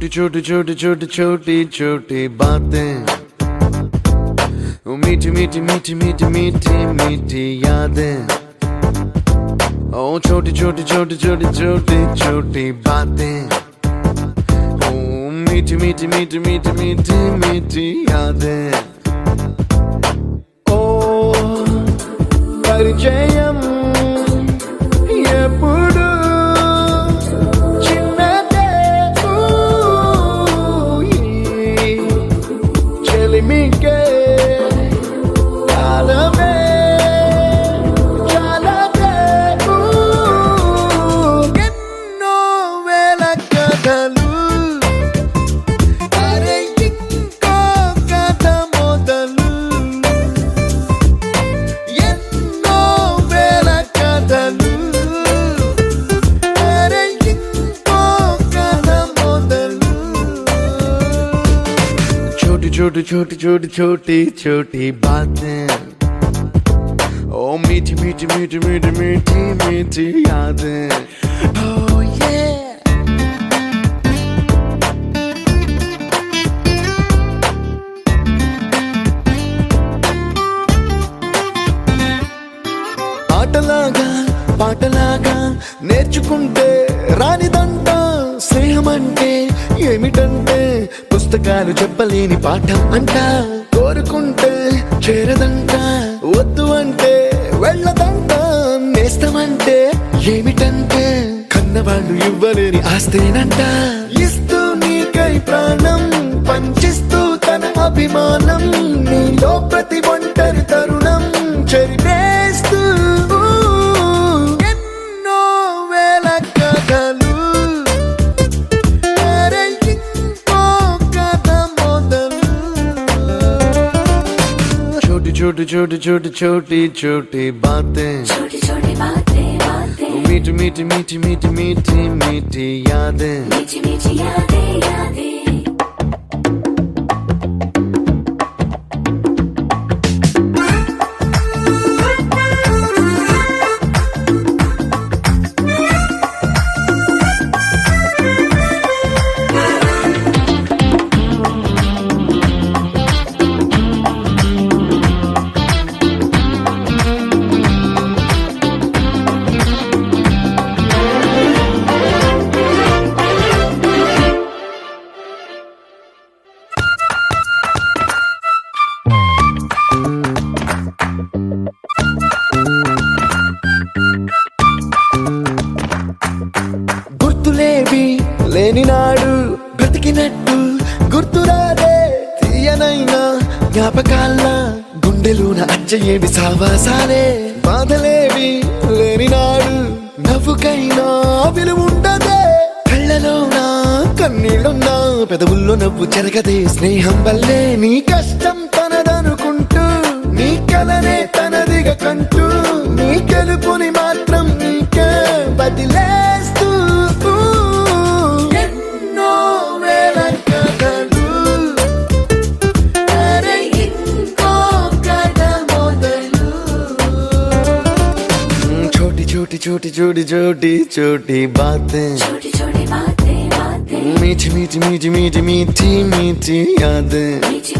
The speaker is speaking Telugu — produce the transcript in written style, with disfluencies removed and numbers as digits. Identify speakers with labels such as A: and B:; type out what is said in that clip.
A: छोटी छोटी छोटी छोटी छोटी छोटी बातें, मीठी मीठी मीठी मीठी मीठी मीठी यादें। ओ छोटी छोटी छोटी छोटी छोटी छोटी बातें, ओ मीठी मीठी मीठी मीठी मीठी मीठी यादें। ओ परिचयम ఎప్పుడు చిన్నదే చెలిమికే కాలమే చాలదే ఎన్నో వేల కథలు అరే ఇంకో కథ మొదలు ఎన్నో వేల కథలు छोटी छोटी छोटी छोटी छोटी बातें, ओ मीठी मीठी मीठी मीठी मीठी मीठी यादें। Oh yeah। ఆటలాగా పాటలాగా నేర్చుకుంటే రానిదంట స్నేహం అంటే ఏమిటంటే పుస్తకాలు చెప్పలేని పాఠం అంట కోరుకుంటే చేరదంట వద్దు అంటే వెళ్ళదంట నేస్తమంటే ఏమిటంటే కన్నవాళ్ళు ఇవ్వలేని ఆస్తేనంట ఇస్తూ నీకై ప్రాణం పంచిస్తూ తన అభిమానం నీలో ప్రతి ఒంటరి తరుణం చెరిపేస్తూ ఎన్నో వేల కథలు छोटी छोटी छोटी छोटी छोटी बातें,
B: छोटी छोटी बातें बातें,
A: मीठी मीठी मीठी मीठी मीठी मीठी यादें,
B: मीठी मीठी यादें यादें। గుర్తులేవి లేని నాడు బ్రతికినట్టు గుర్తురాదే తీయనైనా జ్ఞాపకాల గుండెలోన అచ్చయేవి సావాసాలే బాధలేవి లేని నాడు నవ్వుకైనా విలువుండదే కళ్ళలోన కన్నీళ్ళున్నా పెదవుల్లో నవ్వు చెరగదే స్నేహం వల్లే నీ కష్టం తనదనుకుంటూ నీ కలనే తనదిగా కంటూ నీ గెలుపుని మాత్రం నీకే బదిలేస్తూ ఎన్నో వేల కథలు అరే ఇంకో కథ మొదలు छोटी छोटी छोटी छोटी छोटी छोटी बातें, छोटी छोटी बातें बातें,
A: मीठी मीठी मीठी मीठी मीठी मीठी यादें,
B: मीठी